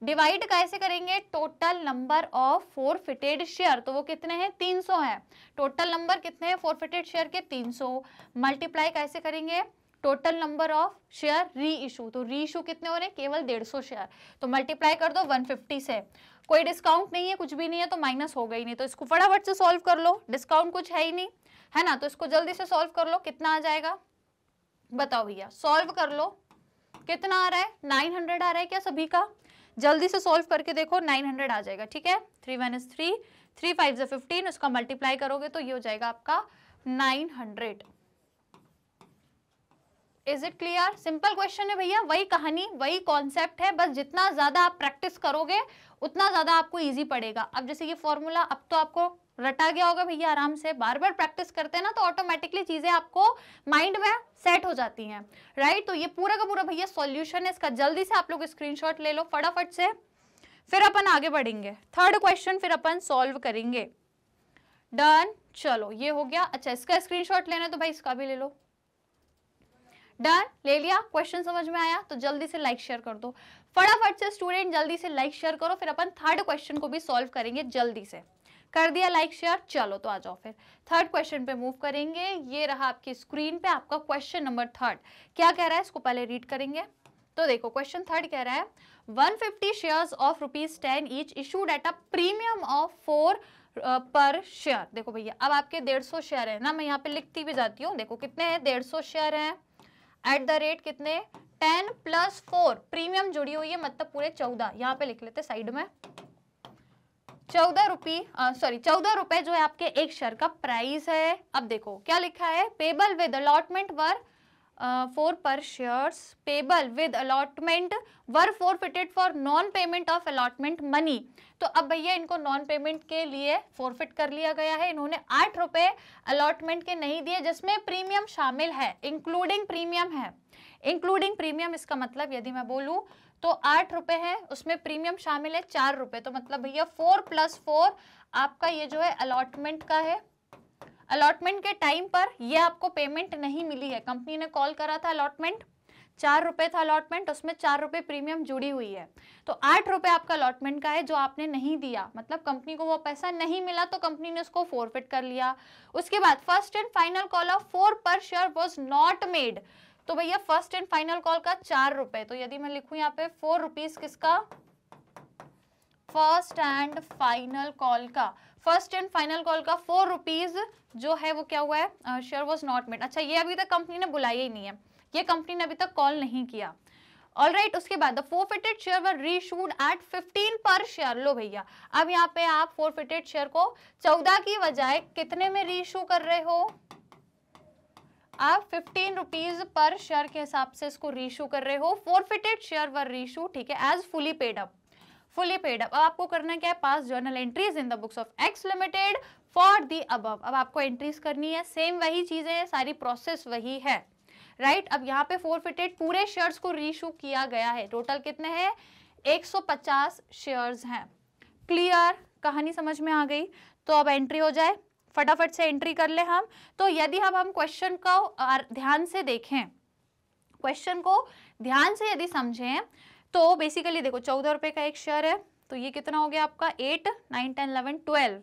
डिवाइड कैसे करेंगे, total number of forfeited share, तो वो कितने हैं, 300 है। टोटल नंबर कितने हैं फॉरफिटेड शेयर के, 300, मल्टीप्लाई कैसे करेंगे, टोटल नंबर ऑफ शेयर री इशू, तो री इशू कितने हो रहे हैं, केवल 150 शेयर, तो मल्टीप्लाई कर दो 150 से। कोई डिस्काउंट नहीं है, कुछ भी नहीं है, तो माइनस होगा ही नहीं, तो इसको फटाफट से सॉल्व कर लो। डिस्काउंट कुछ है ही नहीं है ना, तो इसको जल्दी से सॉल्व कर लो। कितना आ जाएगा बताओ भैया, सॉल्व कर लो। कितना आ रहा है, 900 आ रहा है क्या सभी का, जल्दी से सॉल्व करके देखो, 900 आ जाएगा। ठीक है, 3 - 3, 3 × 5 = 15, उसका मल्टीप्लाई करोगे तो ये हो जाएगा आपका 900। Is it clear, simple question है भैया, वही कहानी वही कॉन्सेप्ट है, बस जितना ज्यादा आप प्रैक्टिस करोगे उतना ज्यादा आपको इजी पड़ेगा। अब जैसे ये फॉर्मूला अब तो आपको रटा गया होगा भैया आराम से, बार बार प्रैक्टिस करते हैं ना तो ऑटोमेटिकली चीजें आपको माइंड में सेट हो जाती हैं, राइट। तो ये पूरा का पूरा भैया सॉल्यूशन है इसका, जल्दी से आप लोग स्क्रीनशॉट ले लो फटाफट से, फिर अपन आगे बढ़ेंगे। थर्ड क्वेश्चन फिर अपन सॉल्व करेंगे। डन, चलो ये हो गया। अच्छा, इसका स्क्रीनशॉट लेना है तो भाई इसका भी ले लो। डन, ले लिया, क्वेश्चन समझ में आया तो जल्दी से लाइक शेयर कर दो फटाफट से स्टूडेंट, जल्दी से लाइक शेयर करो, फिर अपन थर्ड क्वेश्चन को भी सॉल्व करेंगे। जल्दी से कर दिया लाइक शेयर, चलो तो आ जाओ फिर थर्ड क्वेश्चन पे मूव करेंगे। ये रहा आपकी स्क्रीन पे आपका क्वेश्चन नंबर थर्ड। क्या कह रहा है इसको पहले रीड करेंगे। तो देखो क्वेश्चन थर्ड कह रहा है 150 shares of ₹10 each issued at a premium of 4 पर शेयर। देखो भैया अब आपके 150 शेयर है ना, मैं यहाँ पे लिखती भी जाती हूँ। देखो कितने हैं, 150 शेयर हैं एट द रेट कितने, 10 + 4 प्रीमियम जुड़ी हुई है, मतलब पूरे 14। यहाँ पे लिख लेते साइड में, 14 रुपए जो है आपके एक शेयर का प्राइस है। अब देखो क्या लिखा है, पेबल विद अलॉटमेंट वर 4 पर shares, payable with allotment were forfeited for non payment of allotment money. तो अब भैया इनको नॉन पेमेंट के लिए फॉरफिट कर लिया गया है। इन्होंने 8 रुपए अलॉटमेंट के नहीं दिए जिसमें प्रीमियम शामिल है, इंक्लूडिंग प्रीमियम है। इंक्लूडिंग प्रीमियम इसका मतलब यदि मैं बोलूं तो 8 रुपए है, उसमें प्रीमियम शामिल है 4 रुपए, तो मतलब भैया 4 + 4 आपका ये जो है अलॉटमेंट का है। अलॉटमेंट के टाइम पर ये आपको पेमेंट नहीं मिली है, कंपनी ने कॉल करा था अलॉटमेंट, 4 रुपए था अलॉटमेंट, उसमें 4 रुपए प्रीमियम जुड़ी हुई है। तो 8 रुपए आपका अलॉटमेंट का है जो आपने नहीं दिया, मतलब कंपनी को वो पैसा नहीं मिला तो कंपनी ने उसको फॉरफिट कर लिया। उसके बाद first and final call of 4 पर शेयर वाज नॉट मेड। तो भैया फर्स्ट एंड फाइनल कॉल का 4 रुपए, तो यदि मैं लिखूं यहाँ पे 4 रुपीज किसका, फर्स्ट एंड फाइनल कॉल का, फर्स्ट एंड फाइनल कॉल का 4 रुपीज जो है वो क्या हुआ है, शेयर वाज नॉट मेड। अच्छा, ये अभी तक कंपनी ने बुलाई ही नहीं है, ये कंपनी ने अभी तक कॉल नहीं किया। ऑलराइट, उसके बाद the forfeited share were reissued at 15 per share. लो भैया अब यहाँ पे आप फॉरफिटेड शेयर को 14 की बजाय कितने में रीइशू कर रहे हो, आप 15 रुपीज पर शेयर के हिसाब से इसको रीइशू कर रहे हो। फॉरफिटेड शेयर वर रीइशू, ठीक है, as fully paid up, fully paid up. अब आपको करना क्या है, pass journal entries in the books of X limited for the above. अब आपको एंट्रीज करनी है, सेम वही चीजें हैं, सारी प्रोसेस वही है, राइट। अब यहाँ पे फॉरफिटेड पूरे शेयर्स को रीइशू किया गया है, टोटल कितने हैं, 150 शेयर्स हैं। क्लियर, कहानी समझ में आ गई। तो अब एंट्री हो जाए, फटाफट से एंट्री कर ले हम। तो यदि हम क्वेश्चन को ध्यान से देखें, क्वेश्चन को ध्यान से यदि समझें तो बेसिकली देखो 14 रुपए का एक शेयर है, तो ये कितना हो गया आपका, 8, 9, 10, 11, 12,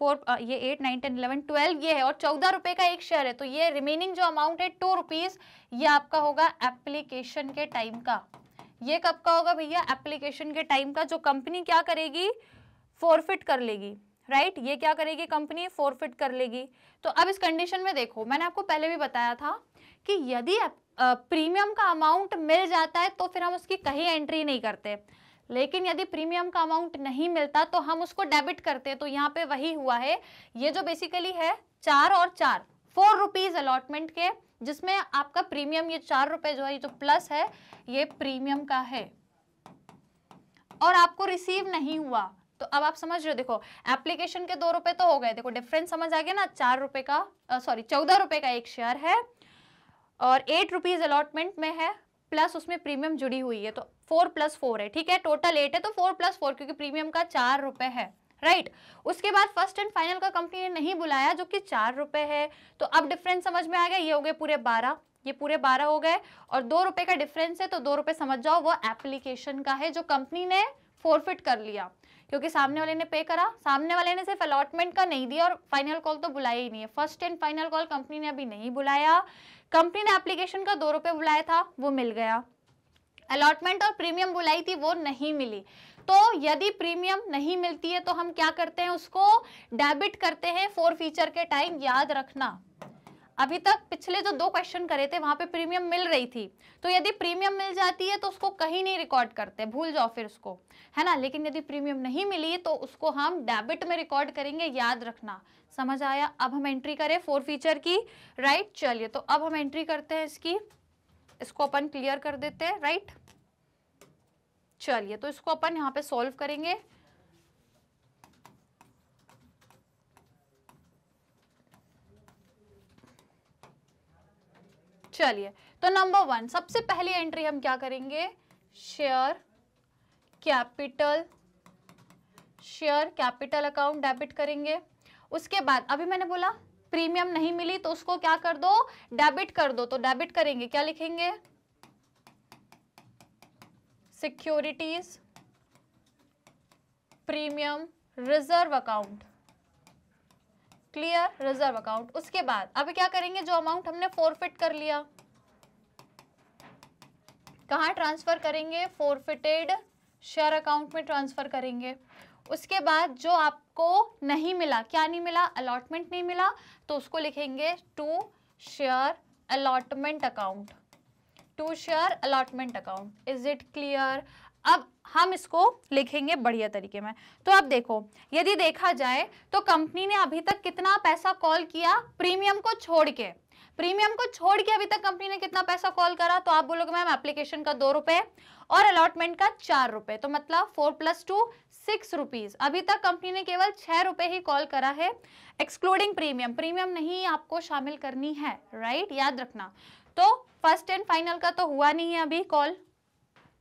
ये 8, 9, 10, 11, 12 ये है और 14 रुपए का एक शेयर है, तो ये रिमेनिंग जो अमाउंट है 2 रुपीज, ये आपका होगा एप्लीकेशन के टाइम का। ये कब का होगा भैया? एप्लीकेशन के टाइम का, जो कंपनी क्या करेगी? फॉरफिट कर लेगी, राइट? ये क्या करेगी कंपनी? फॉरफिट कर लेगी। तो अब इस कंडीशन में देखो, मैंने आपको पहले भी बताया था कि यदि प्रीमियम का अमाउंट मिल जाता है तो फिर हम उसकी कहीं एंट्री नहीं करते, लेकिन यदि प्रीमियम का अमाउंट नहीं मिलता तो हम उसको डेबिट करते हैं। तो यहाँ पे वही हुआ है, ये जो बेसिकली है 4 और 4, 4 रुपीज अलॉटमेंट के, जिसमें आपका प्रीमियम ये 4 रुपए जो है, ये जो प्लस है ये प्रीमियम का है और आपको रिसीव नहीं हुआ। तो अब आप समझ रहे हो, देखो एप्लीकेशन के 2 रुपए तो हो गए, देखो डिफरेंस समझ आ गया ना? 4 रुपए का 14 रुपए का एक शेयर है और 8 रुपीज अलॉटमेंट में है, प्लस उसमें प्रीमियम जुड़ी हुई है, तो 4 + 4 है, ठीक है? टोटल 8 है, तो 4 + 4 क्योंकि प्रीमियम का 4 रुपए है, राइट? उसके बाद फर्स्ट एंड फाइनल का कंपनी ने नहीं बुलाया जो कि 4 रुपए है, तो अब डिफरेंस समझ में आ गया, ये हो गए पूरे 12, ये पूरे 12 हो गए और 2 रुपए का डिफरेंस है, तो 2 रुपए समझ जाओ वो एप्लीकेशन का है जो कंपनी ने फॉरफिट कर लिया, क्योंकि सामने वाले ने पे करा, सामने वाले ने सिर्फ अलॉटमेंट का नहीं दिया और फाइनल कॉल तो बुलाया ही नहीं है। First and final call company ने अभी नहीं बुलाया, कंपनी ने एप्लीकेशन का 2 रुपए बुलाया था, वो मिल गया। अलॉटमेंट और प्रीमियम बुलाई थी, वो नहीं मिली। तो यदि प्रीमियम नहीं मिलती है तो हम क्या करते हैं? उसको डेबिट करते हैं फॉर फ्यूचर के टाइम। याद रखना, अभी तक पिछले जो 2 क्वेश्चन करे थे वहां पे प्रीमियम मिल रही थी, तो यदि प्रीमियम मिल जाती है तो उसको कहीं नहीं रिकॉर्ड करते, भूल जाओ फिर उसको, है ना? लेकिन यदि प्रीमियम नहीं मिली तो उसको हम डेबिट में रिकॉर्ड करेंगे, याद रखना। समझ आया? अब हम एंट्री करें फॉर फ्यूचर की, राइट? चलिए, तो अब हम एंट्री करते हैं इसकी, इसको अपन क्लियर कर देते हैं, राइट? चलिए, तो इसको अपन यहाँ पे सॉल्व करेंगे। चलिए, तो नंबर 1 सबसे पहली एंट्री हम क्या करेंगे? शेयर कैपिटल अकाउंट डेबिट करेंगे। उसके बाद अभी मैंने बोला प्रीमियम नहीं मिली तो उसको क्या कर दो? डेबिट कर दो। तो डेबिट करेंगे, क्या लिखेंगे? Securities premium reserve account, clear? Reserve account. उसके बाद अब क्या करेंगे? जो अमाउंट हमने फॉरफिट कर लिया, कहाँ ट्रांसफर करेंगे? फॉरफिटेड शेयर अकाउंट में ट्रांसफर करेंगे। उसके बाद जो आपको नहीं मिला, क्या नहीं मिला? अलॉटमेंट नहीं मिला, तो उसको लिखेंगे to share allotment account, to share allotment account. Is it clear? अब हम इसको लिखेंगे बढ़िया तरीके में। तो अब देखो, यदि देखा जाए तो कंपनी ने अभी तक कितना पैसा कॉल किया? प्रीमियम को छोड़ के, प्रीमियम को छोड़ के अभी तक कंपनी ने कितना पैसा कॉल करा? तो आप बोलोगे मैम एप्लीकेशन का 2 रुपए और अलॉटमेंट का 4 रुपए, तो मतलब 4 + 2 6 रुपीज। अभी तक कंपनी ने केवल 6 रुपए ही कॉल करा है, एक्सक्लूडिंग प्रीमियम। प्रीमियम नहीं आपको शामिल करनी है, राइट? याद रखना। तो फर्स्ट एंड फाइनल का तो हुआ नहीं है अभी कॉल,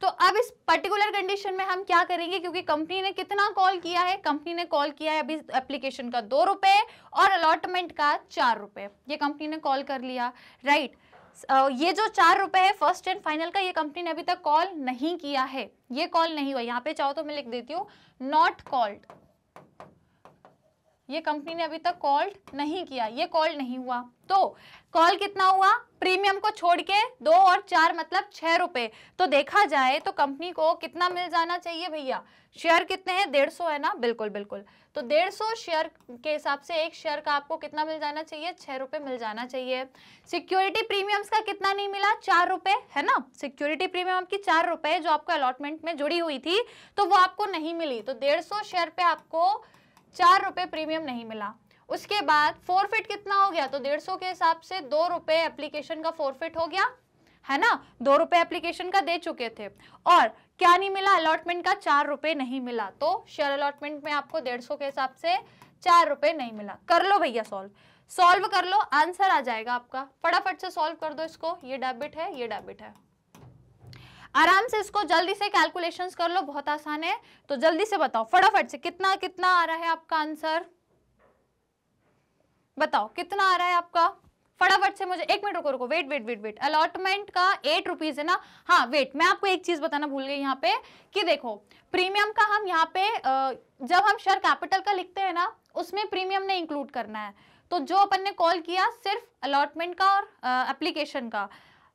तो अब इस पर्टिकुलर कंडीशन में हम क्या करेंगे? क्योंकि कंपनी ने कितना कॉल किया है? कंपनी ने कॉल किया है अभी एप्लीकेशन का 2 रुपए और अलॉटमेंट का 4 रुपए, ये कंपनी ने कॉल कर लिया, राइट? ये जो 4 रुपए है फर्स्ट एंड फाइनल का, ये कंपनी ने अभी तक कॉल नहीं किया है, ये कॉल नहीं हुआ। यहाँ पे चाहो तो मैं लिख देती हूँ नॉट कॉल्ड, ये कंपनी ने अभी तक कॉल नहीं किया, ये कॉल नहीं हुआ। तो कॉल कितना हुआ? प्रीमियम को छोड़ के 2 और 4 मतलब 6 रुपए। तो देखा जाए तो कंपनी को कितना मिल जाना चाहिए भैया? शेयर कितने हैं? 150 है ना? बिल्कुल बिल्कुल। तो 150 शेयर के हिसाब से एक शेयर का आपको कितना मिल जाना चाहिए? 6 रुपए मिल जाना चाहिए। सिक्योरिटी प्रीमियम्स का कितना नहीं मिला? 4 रुपए, है ना? सिक्योरिटी प्रीमियम आपकी 4 रुपए जो आपको अलॉटमेंट में जुड़ी हुई थी, तो वो आपको नहीं मिली। तो 150 शेयर पे आपको 4 रुपए प्रीमियम नहीं मिला। उसके बाद फॉरफिट कितना हो गया? तो 150 के हिसाब से 2 रुपए एप्लीकेशन का फॉरफिट हो गया, है ना? 2 रुपए एप्लीकेशन का दे चुके थे और क्या नहीं मिला? अलॉटमेंट का 4 रुपए नहीं मिला। तो शेयर अलॉटमेंट में आपको 150 के हिसाब से 4 रुपए नहीं मिला। कर लो भैया सॉल्व कर लो, आंसर आ जाएगा आपका। फटाफट से सॉल्व कर दो इसको, ये डेबिट है, ये डेबिट है। आराम से इसको जल्दी से कैलकुलेशंस कर लो, बहुत आसान है। तो जल्दी से बताओ फटाफट से कितना कितना आ रहा है आपका आंसर? बताओ कितना आ रहा है आपका? फटाफट से मुझे, 1 मिनट रुको रुको, wait wait wait wait, allotment का 8 रुपीज है ना। हाँ वेट, मैं आपको एक चीज बताना भूल गई यहाँ पे कि देखो प्रीमियम का हम यहाँ पे जब हम शेयर कैपिटल का लिखते हैं ना, उसमें प्रीमियम नहीं इंक्लूड करना है। तो जो अपन ने कॉल किया सिर्फ अलॉटमेंट का और एप्लीकेशन का,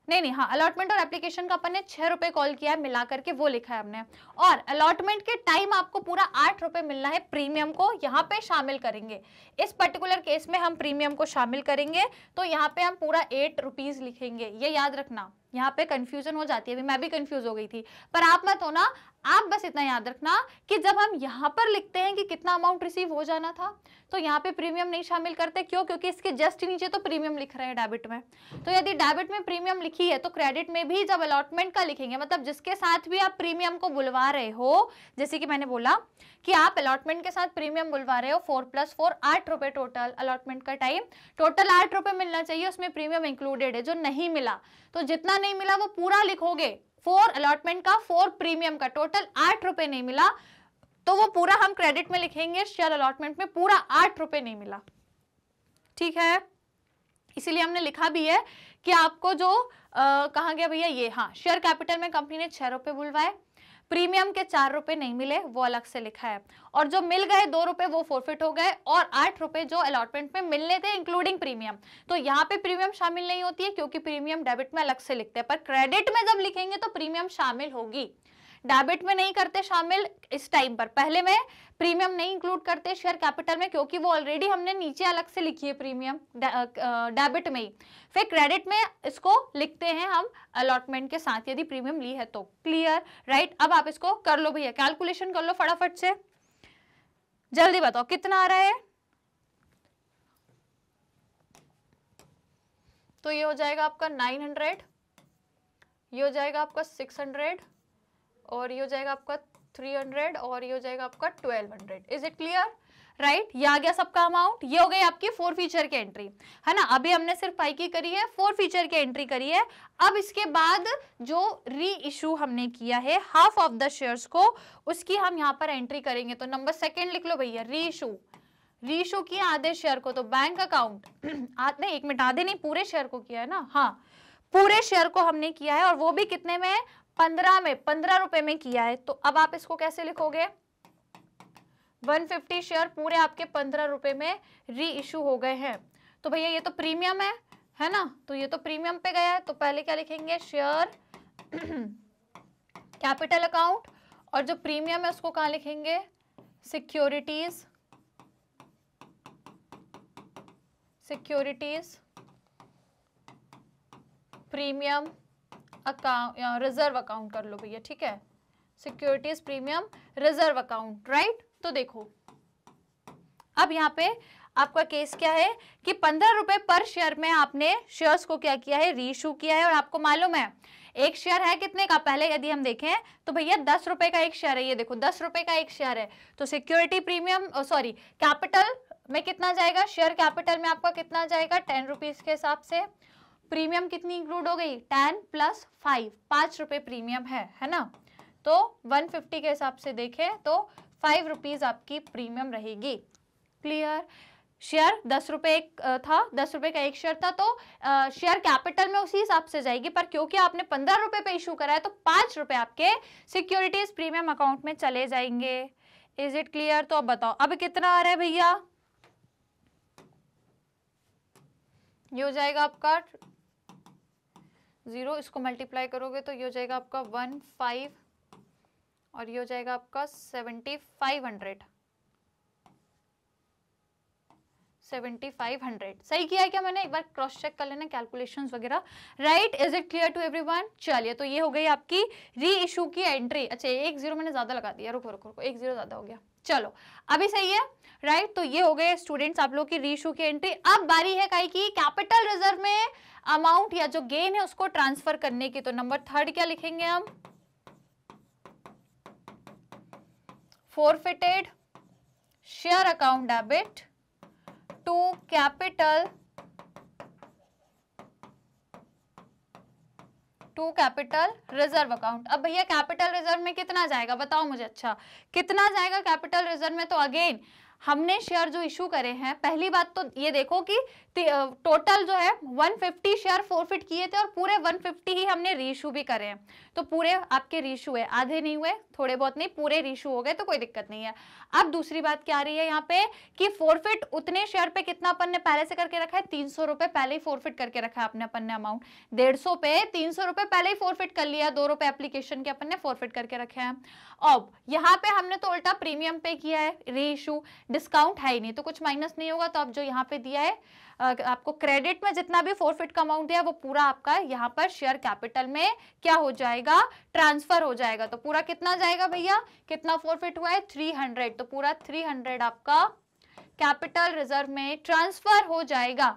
नहीं हाँ, अलॉटमेंट और एप्लीकेशन का अपन ने 6 रुपए कॉल किया है मिला करके, वो लिखा है हमने। और अलॉटमेंट के टाइम आपको पूरा 8 रुपए मिलना है, प्रीमियम को यहाँ पे शामिल करेंगे। इस पर्टिकुलर केस में हम प्रीमियम को शामिल करेंगे, तो यहाँ पे हम पूरा 8 रुपीज लिखेंगे। ये याद रखना, यहाँ पे कंफ्यूजन हो जाती है, अभी मैं भी कंफ्यूज हो गई थी, पर आप मत हो ना। आप बस इतना याद रखना कि जब हम यहाँ पर लिखते हैं कि कितना अमाउंट रिसीव हो जाना था, तो यहाँ पे प्रीमियम नहीं शामिल करते। क्यों? क्योंकि इसके जस्ट नीचे तो प्रीमियम लिख रहे हैं डेबिट में। तो यदि डेबिट में प्रीमियम लिखी है तो क्रेडिट में भी जब अलॉटमेंट का लिखेंगे, मतलब जिसके साथ भी आप प्रीमियम को बुलवा रहे हो, जैसे कि मैंने बोला कि आप अलॉटमेंट के साथ प्रीमियम बुलवा रहे हो, 4 + 4 8 रुपए टोटल, अलॉटमेंट का टाइम टोटल 8 रुपए मिलना चाहिए, उसमें प्रीमियम इंक्लूडेड है। जो नहीं मिला, तो जितना नहीं मिला वो पूरा लिखोगे, 4 अलॉटमेंट का, 4 प्रीमियम का, टोटल 8 रुपए नहीं मिला तो वो पूरा हम क्रेडिट में लिखेंगे। शेयर अलॉटमेंट में पूरा 8 रुपए नहीं मिला, ठीक है। इसीलिए हमने लिखा भी है कि आपको जो कहाँ गया भैया ये, हाँ, शेयर कैपिटल में कंपनी ने 6 रुपए बुलवाए, प्रीमियम के 4 रुपए नहीं मिले, वो अलग से लिखा है, और जो मिल गए 2 रुपए वो फॉरफिट हो गए, और 8 रुपए जो अलॉटमेंट में मिलने थे इंक्लूडिंग प्रीमियम। तो यहाँ पे प्रीमियम शामिल नहीं होती है क्योंकि प्रीमियम डेबिट में अलग से लिखते हैं, पर क्रेडिट में जब लिखेंगे तो प्रीमियम शामिल होगी। डेबिट में नहीं करते शामिल इस टाइम पर, पहले में प्रीमियम नहीं इंक्लूड करते शेयर कैपिटल में क्योंकि वो ऑलरेडी हमने नीचे अलग से लिखी है प्रीमियम डेबिट में ही। फिर क्रेडिट में इसको लिखते हैं हम अलॉटमेंट के साथ यदि प्रीमियम ली है तो। Clear, right. अब आप इसको कर लो भैया, कैलकुलेशन कर लो फटाफट से, जल्दी बताओ कितना आ रहा है। तो ये हो जाएगा आपका 900, ये हो जाएगा आपका 600, और ये हो जाएगा आपका 300, और ये हो जाएगा आपका 1200। Is it clear, right. ये आ गया सबका अमाउंट। ये हो गई आपकी 4 फीचर की एंट्री, है ना। अभी हमने सिर्फ 5 की करी है, 4 फीचर की एंट्री करी है। अब इसके बाद जो री इशू हमने किया है हाफ ऑफ द शेयर्स को, उसकी हम यहाँ पर एंट्री करेंगे। तो नंबर 2 लिख लो भैया, री इशू किया आधे शेयर को, तो बैंक अकाउंट आधे, 1 मिनट, आधे नहीं पूरे शेयर को किया है ना, हाँ पूरे शेयर को हमने किया है, और वो भी कितने में, 15 में, 15 रुपए में किया है। तो अब आप इसको कैसे लिखोगे, 150 शेयर पूरे आपके 15 रुपए में री इशू हो गए हैं। तो भैया ये तो प्रीमियम है ना, तो ये तो प्रीमियम पे गया है, तो पहले क्या लिखेंगे, शेयर कैपिटल अकाउंट, और जो प्रीमियम है उसको कहाँ लिखेंगे, securities premium account, reserve account कर लो भैया, ठीक है, securities premium reserve account, right. तो देखो अब यहाँ पे आपका केस क्या है कि 15 रुपए पर शेयर में आपने शेयर्स को क्या किया है, रीइशू किया है। और आपको मालूम है एक शेयर है कितने का, पहले यदि हम देखें तो भैया 10 रुपए का एक शेयर है, ये देखो 10 रुपए का एक शेयर है। तो सिक्योरिटी प्रीमियम सॉरी कैपिटल में कितना जाएगा, शेयर कैपिटल में आपका कितना जाएगा, 10 रुपीज के हिसाब से। प्रीमियम कितनी इंक्लूड हो गई, 10 + 5, 5 रुपए प्रीमियम है ना। तो 150 के हिसाब से देखें तो 5 रुपीज आपकी प्रीमियम रहेगी। क्लियर। शेयर 10 रुपए एक था, 10 रुपए का एक शेयर था, तो शेयर कैपिटल में उसी हिसाब से जाएगी, पर क्योंकि आपने 15 रुपए पे इशू करा है तो 5 रुपए आपके सिक्योरिटीज प्रीमियम अकाउंट में चले जाएंगे। Is it clear. तो अब बताओ अब कितना आ रहा है भैया, ये हो जाएगा आपका 0, इसको मल्टीप्लाई करोगे तो ये हो जाएगा आपका 15, और ये हो जाएगा आपका 7500। सही किया है क्या मैंने, एक बार क्रॉस चेक कर लेना कैलकुलेशंस वगैरह, right. Is it clear to everyone. चलिए तो ये हो गई आपकी री इशू की एंट्री। अच्छा 1 0 मैंने ज्यादा लगा दिया, रुको 1 0 ज्यादा हो गया, चलो अभी सही है, राइट। तो ये हो गए स्टूडेंट्स आप लोग की री इशू की एंट्री। अब बारी है काई की कैपिटल रिजर्व में अमाउंट या जो गेन है उसको ट्रांसफर करने की। तो नंबर 3 क्या लिखेंगे हम, forfeited share account debit to capital reserve account. अब भैया कैपिटल रिजर्व में कितना जाएगा बताओ मुझे, अच्छा कितना जाएगा कैपिटल रिजर्व में। तो अगेन हमने शेयर जो इशू करे हैं, पहली बात तो ये देखो कि टोटल जो है 150 शेयर फॉरफिट किए थे और पूरे 150 ही हमने रीइशू भी करे हैं, तो पूरे आपके रीइशू है, आधे नहीं हुए, थोड़े बहुत नहीं, पूरे रीइशू हो गए, तो कोई दिक्कत नहीं है। अब दूसरी बात क्या आ रही है यहाँ पे कि फॉरफिट उतने शेयर पे कितना अपन ने पहले से करके रखा है, 300 रुपए पहले ही फॉरफिट करके रखा है अपने अपन ने अमाउंट, 150 पे 300 रुपए पहले ही फॉरफिट कर लिया, 2 रुपए एप्लीकेशन के अपन ने फॉरफिट करके रखे हैं। अब यहाँ पे हमने तो उल्टा प्रीमियम पे किया है, रीइशू डिस्काउंट है ही नहीं तो कुछ माइनस नहीं होगा, तो अब जो यहाँ पे दिया है आपको क्रेडिट में जितना भी फॉरफिट का अमाउंट दिया वो पूरा आपका यहाँ पर शेयर कैपिटल में क्या हो जाएगा, ट्रांसफर हो जाएगा। तो पूरा कितना जाएगा भैया, कितना फॉरफिट हुआ है 300, तो पूरा 300 आपका कैपिटल रिजर्व में ट्रांसफर हो जाएगा।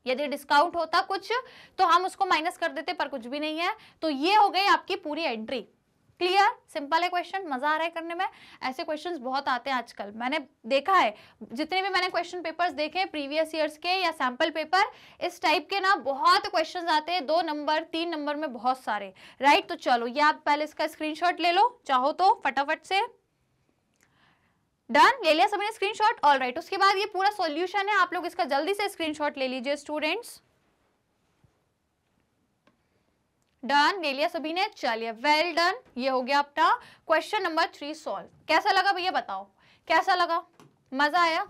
यदि डिस्काउंट होता कुछ तो हम उसको माइनस कर देते, पर कुछ भी नहीं है, तो ये हो गई आपकी पूरी एंट्री। क्लियर, सिंपल है क्वेश्चन, मजा आ रहा है करने में। ऐसे क्वेश्चंस बहुत आते हैं आजकल, मैंने देखा है जितने भी मैंने क्वेश्चन पेपर्स देखे प्रीवियस ईयर्स के या सैंपल पेपर, इस टाइप के ना बहुत क्वेश्चंस आते हैं, 2 नंबर 3 नंबर में बहुत सारे, राइट। तो चलो ये आप पहले इसका स्क्रीनशॉट ले लो चाहो तो फटाफट से। डन, ले लिया सभी ने स्क्रीनशॉट, ऑल राइट। उसके बाद ये पूरा सॉल्यूशन है, आप लोग इसका जल्दी से स्क्रीनशॉट ले लीजिए स्टूडेंट्स। डन, ले लिया सभी ने, चलिए वेल डन, ये हो गया अपना क्वेश्चन नंबर 3 सॉल्व। कैसा लगा भैया बताओ, कैसा लगा, मजा आया,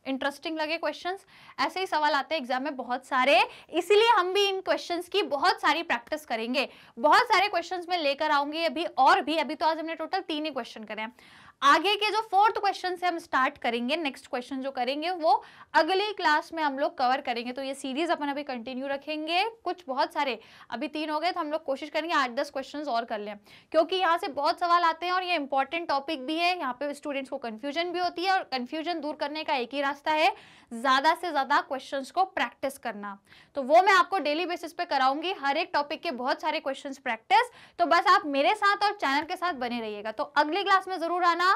इंटरेस्टिंग लगे क्वेश्चंस? ऐसे ही सवाल आते हैं एग्जाम में बहुत सारे, इसीलिए हम भी इन क्वेश्चंस की बहुत सारी प्रैक्टिस करेंगे, बहुत सारे क्वेश्चंस में लेकर आऊंगी अभी, और भी अभी तो आज हमने टोटल 3 ही क्वेश्चन करे हैं। आगे के जो 4th क्वेश्चन से हम स्टार्ट करेंगे, नेक्स्ट क्वेश्चन जो करेंगे वो अगली क्लास में हम लोग कवर करेंगे। तो ये सीरीज अपन अभी कंटिन्यू रखेंगे, कुछ बहुत सारे, अभी 3 हो गए तो हम लोग कोशिश करेंगे 8-10 क्वेश्चंस और कर लें, क्योंकि यहाँ से बहुत सवाल आते हैं और ये इंपॉर्टेंट टॉपिक भी है। यहाँ पे स्टूडेंट्स को कंफ्यूजन भी होती है और कंफ्यूजन दूर करने का एक ही रास्ता है, ज्यादा से ज्यादा क्वेश्चंस को प्रैक्टिस करना। तो वो मैं आपको डेली बेसिस पे कराऊंगी, हर एक टॉपिक के बहुत सारे क्वेश्चंस प्रैक्टिस। तो बस आप मेरे साथ और चैनल के साथ बने रहिएगा। तो अगली क्लास में जरूर आना,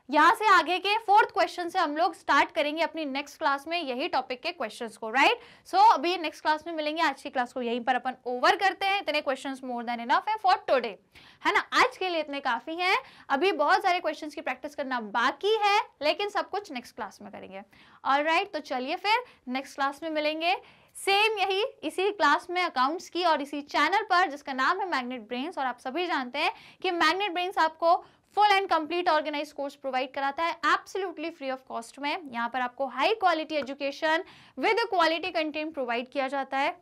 यहाँ से आगे के 4th क्वेश्चन से हम लोग स्टार्ट करेंगे अपनी नेक्स्ट क्लास में यही टॉपिक के क्वेश्चंस को, राइट। सो अभी नेक्स्ट क्लास में मिलेंगे, आज की क्लास को यहीं पर अपन ओवर करते हैं। इतने क्वेश्चंस मोर देन इनफ है फॉर टुडे, है ना, आज के लिए इतने काफी हैं। अभी बहुत सारे क्वेश्चंस की प्रैक्टिस करना बाकी है, लेकिन सब कुछ नेक्स्ट क्लास में करेंगे, ऑलराइट। तो चलिए फिर नेक्स्ट क्लास में मिलेंगे, सेम यही इसी क्लास में अकाउंट्स की और इसी चैनल पर जिसका नाम है मैग्नेट ब्रेन्स। और आप सभी जानते हैं कि मैग्नेट ब्रेन्स आपको full and complete organise course provide कराता है एब्सोल्युटली फ्री ऑफ कॉस्ट में। यहाँ पर आपको high quality education with quality content provide किया जाता है।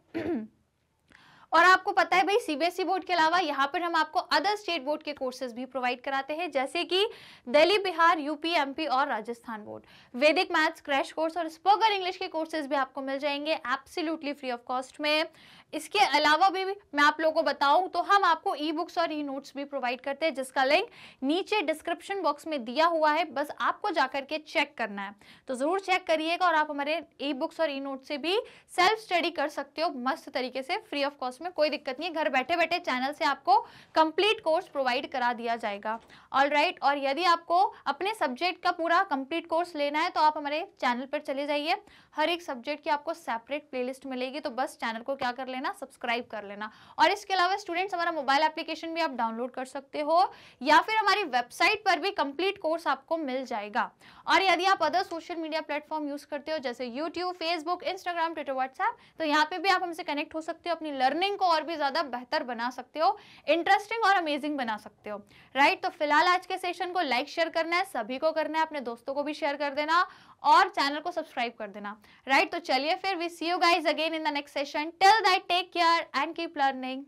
और आपको पता है भाई सीबीएसई बोर्ड के अलावा यहाँ पर हम आपको अदर स्टेट बोर्ड के कोर्सेज भी प्रोवाइड कराते हैं, जैसे कि दिल्ली, बिहार, यूपी, एमपी और राजस्थान बोर्ड। वैदिक मैथ्स क्रैश कोर्स और स्पोकन इंग्लिश के कोर्सेज भी आपको मिल जाएंगे एब्सोल्युटली फ्री ऑफ कॉस्ट में। इसके अलावा भी मैं आप लोगों को बताऊं तो हम आपको ई बुक्स और ई नोट्स भी प्रोवाइड करते हैं, जिसका लिंक नीचे डिस्क्रिप्शन बॉक्स में दिया हुआ है, बस आपको जाकर के चेक करना है। तो जरूर चेक करिएगा और आप हमारे ई बुक्स और ई नोट से भी सेल्फ स्टडी कर सकते हो मस्त तरीके से फ्री ऑफ कॉस्ट में, कोई दिक्कत नहीं है। घर बैठे बैठे चैनल से आपको कंप्लीट कोर्स प्रोवाइड करा दिया जाएगा, ऑलराइट। और यदि आपको अपने सब्जेक्ट का पूरा कंप्लीट कोर्स लेना है तो आप हमारे चैनल पर चले जाइए, हर एक सब्जेक्ट की आपको सेपरेट प्लेलिस्ट मिलेगी। तो बस चैनल को क्या कर लेना, सब्सक्राइब कर लेना। और इसके अलावा स्टूडेंट्स हमारा मोबाइल एप्लीकेशन भी आप डाउनलोड कर सकते हो, या फिर हमारी वेबसाइट पर भी कंप्लीट कोर्स आपको मिल जाएगा। और यदि आप other social media platform use करते हो जैसे YouTube, Facebook, Instagram, Twitter, WhatsApp, तो यहाँ पे भी आप हमसे कनेक्ट हो सकते हो, अपनी लर्निंग को और भी ज्यादा बेहतर बना सकते हो, इंटरेस्टिंग और अमेजिंग बना सकते हो, राइट। तो फिलहाल आज के सेशन को लाइक शेयर करना है, सभी को करना है, अपने दोस्तों को भी शेयर कर देना और चैनल को सब्सक्राइब कर देना, राइट। तो चलिए फिर we see you guys again in the next session. Till that take care and keep learning.